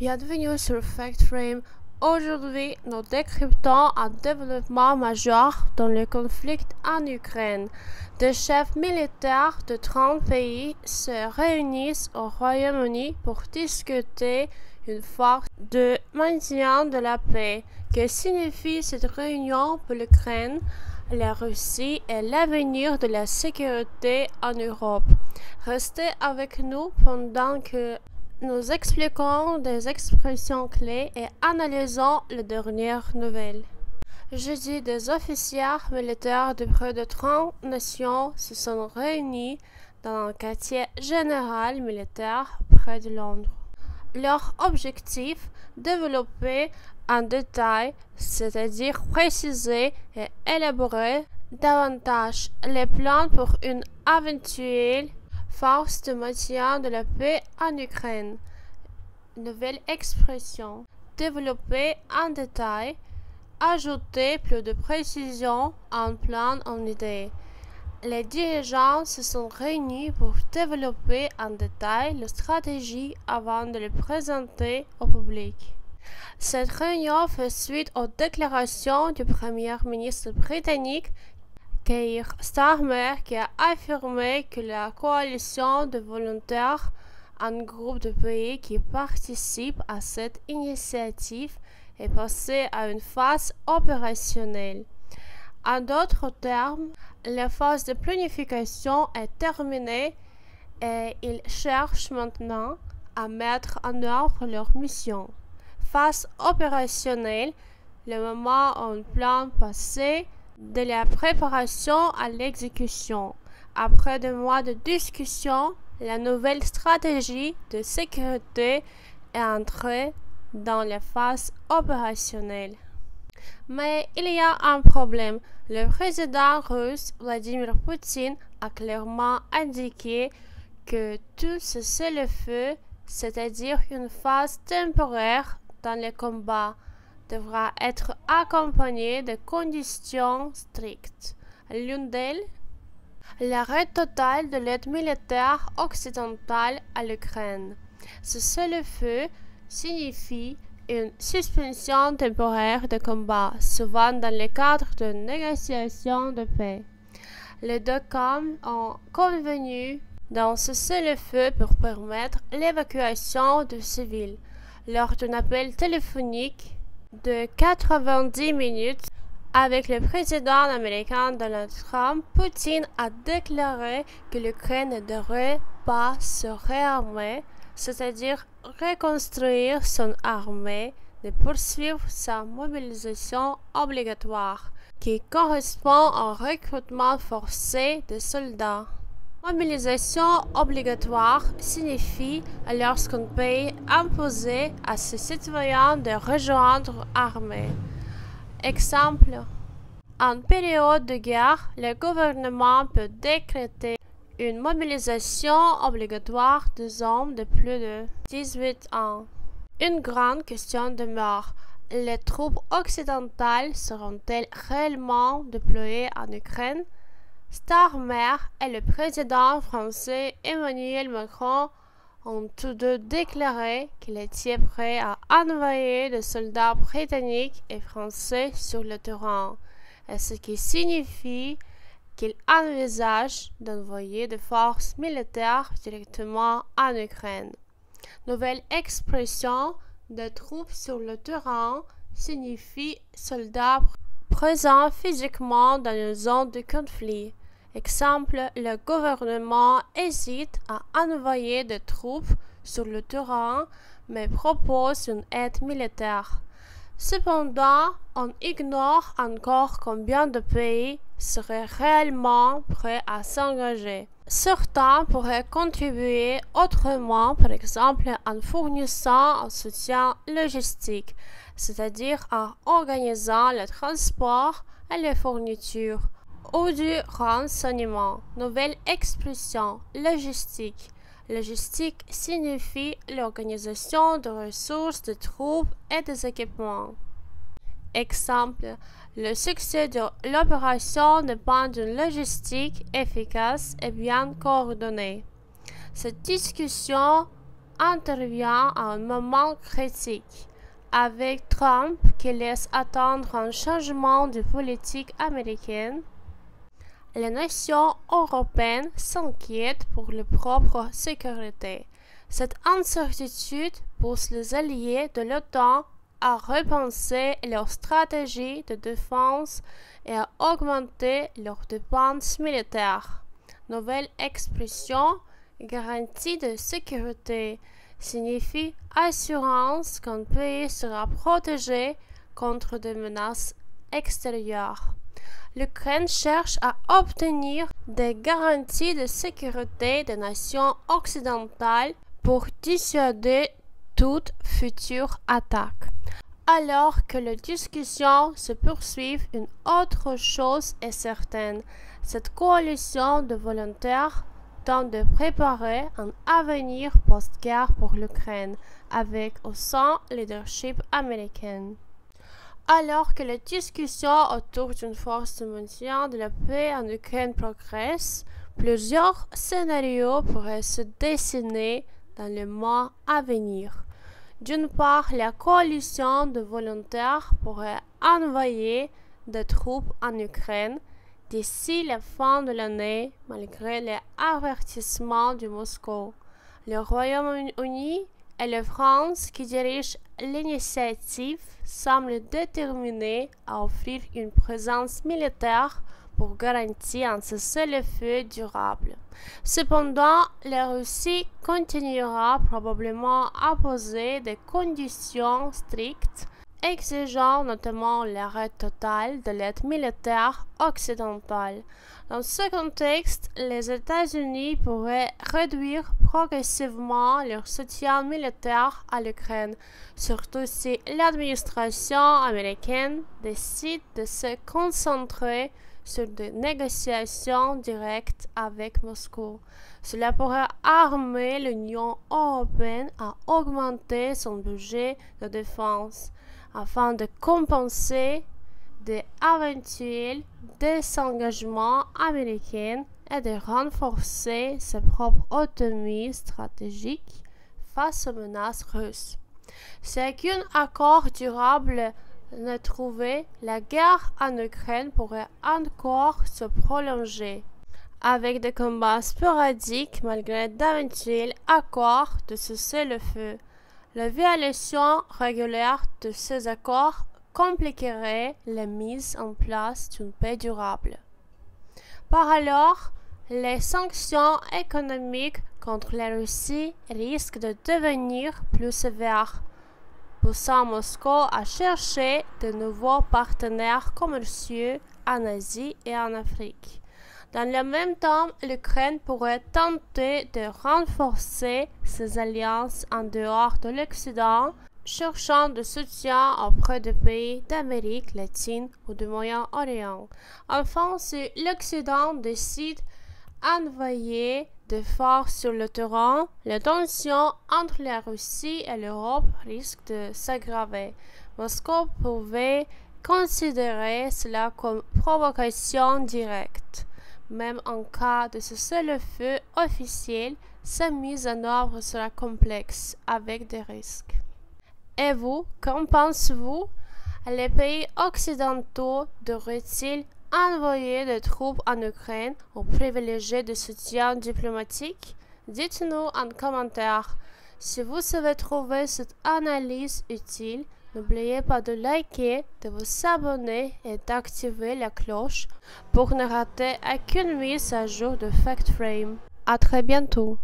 Bienvenue sur FactFrame. Aujourd'hui, nous décryptons un développement majeur dans le conflit en Ukraine. Des chefs militaires de 30 pays se réunissent au Royaume-Uni pour discuter une force de maintien de la paix. Que signifie cette réunion pour l'Ukraine, la Russie et l'avenir de la sécurité en Europe? Restez avec nous pendant que nous expliquons des expressions clés et analysons les dernières nouvelles. Jeudi, des officiers militaires de près de 30 nations se sont réunis dans un quartier général militaire près de Londres. Leur objectif, développer en détail, c'est-à-dire préciser et élaborer davantage les plans pour une éventuelle force de maintien de la paix en Ukraine. Nouvelle expression. Développer en détail. Ajouter plus de précision en plan en idée. Les dirigeants se sont réunis pour développer en détail la stratégie avant de le présenter au public. Cette réunion fait suite aux déclarations du Premier ministre britannique Keir Starmer, qui a affirmé que la coalition de volontaires, un groupe de pays qui participent à cette initiative, est passée à une phase opérationnelle. En d'autres termes, la phase de planification est terminée et ils cherchent maintenant à mettre en œuvre leur mission. Phase opérationnelle, le moment où un plan passé de la préparation à l'exécution. Après 2 mois de discussion, la nouvelle stratégie de sécurité est entrée dans la phase opérationnelle. Mais il y a un problème. Le président russe Vladimir Poutine a clairement indiqué que tout cessez-le-feu, c'est-à-dire une phase temporaire dans les combats, devra être accompagné de conditions strictes. L'une d'elles, l'arrêt total de l'aide militaire occidentale à l'Ukraine. Ce cessez-le-feu signifie une suspension temporaire de combat, souvent dans le cadre de négociations de paix. Les deux camps ont convenu d'un cessez-le-feu pour permettre l'évacuation de civils. Lors d'un appel téléphonique de 90 minutes avec le président américain Donald Trump, Poutine a déclaré que l'Ukraine ne devrait pas se réarmer, c'est-à-dire reconstruire son armée, de poursuivre sa mobilisation obligatoire, qui correspond au recrutement forcé de soldats. Mobilisation obligatoire signifie lorsqu'un pays impose à ses citoyens de rejoindre l'armée. Exemple, en période de guerre, le gouvernement peut décréter une mobilisation obligatoire des hommes de plus de 18 ans. Une grande question demeure. Les troupes occidentales seront-elles réellement déployées en Ukraine? Starmer et le président français Emmanuel Macron ont tous deux déclaré qu'ils étaient prêts à envoyer des soldats britanniques et français sur le terrain, ce qui signifie qu'ils envisagent d'envoyer des forces militaires directement en Ukraine. Nouvelle expression de troupes sur le terrain signifie soldats présents physiquement dans une zone de conflit. Exemple, le gouvernement hésite à envoyer des troupes sur le terrain, mais propose une aide militaire. Cependant, on ignore encore combien de pays seraient réellement prêts à s'engager. Certains pourraient contribuer autrement, par exemple en fournissant un soutien logistique, c'est-à-dire en organisant le transport et les fournitures, ou du renseignement. Nouvelle expression, logistique. Logistique signifie l'organisation de ressources, de troupes et des équipements. Exemple, le succès de l'opération dépend d'une logistique efficace et bien coordonnée. Cette discussion intervient à un moment critique, avec Trump qui laisse attendre un changement de politique américaine. Les nations européennes s'inquiètent pour leur propre sécurité. Cette incertitude pousse les alliés de l'OTAN à repenser leur stratégie de défense et à augmenter leurs dépenses militaires. Nouvelle expression, garantie de sécurité, signifie assurance qu'un pays sera protégé contre des menaces extérieures. L'Ukraine cherche à obtenir des garanties de sécurité des nations occidentales pour dissuader toute future attaque. Alors que les discussions se poursuivent, une autre chose est certaine. Cette coalition de volontaires tente de préparer un avenir post-guerre pour l'Ukraine, avec au sein le leadership américain. Alors que les discussions autour d'une force de maintien de la paix en Ukraine progressent, plusieurs scénarios pourraient se dessiner dans les mois à venir. D'une part, la coalition de volontaires pourrait envoyer des troupes en Ukraine d'ici la fin de l'année, malgré les avertissements de Moscou. Le Royaume-Uni et la France, qui dirigent l'initiative, semblent déterminés à offrir une présence militaire pour garantir un cessez-le-feu durable. Cependant, la Russie continuera probablement à poser des conditions strictes, exigeant notamment l'arrêt total de l'aide militaire occidentale. Dans ce contexte, les États-Unis pourraient réduire progressivement leur soutien militaire à l'Ukraine, surtout si l'administration américaine décide de se concentrer sur des négociations directes avec Moscou. Cela pourrait armer l'Union européenne à augmenter son budget de défense afin de compenser des éventuels désengagements américains et de renforcer sa propre autonomie stratégique face aux menaces russes. Si aucun accord durable n'est trouvé, la guerre en Ukraine pourrait encore se prolonger, avec des combats sporadiques malgré d'éventuels accords de cessez-le-feu. La violation régulière de ces accords compliquerait la mise en place d'une paix durable. Par ailleurs, les sanctions économiques contre la Russie risquent de devenir plus sévères, poussant Moscou à chercher de nouveaux partenaires commerciaux en Asie et en Afrique. Dans le même temps, l'Ukraine pourrait tenter de renforcer ses alliances en dehors de l'Occident, cherchant de soutien auprès des pays d'Amérique latine ou du Moyen-Orient. Enfin, si l'Occident décide d'envoyer des forces sur le terrain, la tension entre la Russie et l'Europe risque de s'aggraver. Moscou pouvait considérer cela comme provocation directe. Même en cas de cessez-le-feu officiel, sa mise en œuvre sera complexe, avec des risques. Et vous, qu'en pensez-vous? Les pays occidentaux devraient-ils envoyer des troupes en Ukraine ou privilégier des soutiens diplomatiques? Dites-nous en commentaire. Si vous avez trouvé cette analyse utile, n'oubliez pas de liker, de vous abonner et d'activer la cloche pour ne rater aucune mise à jour de FactFrame. À très bientôt.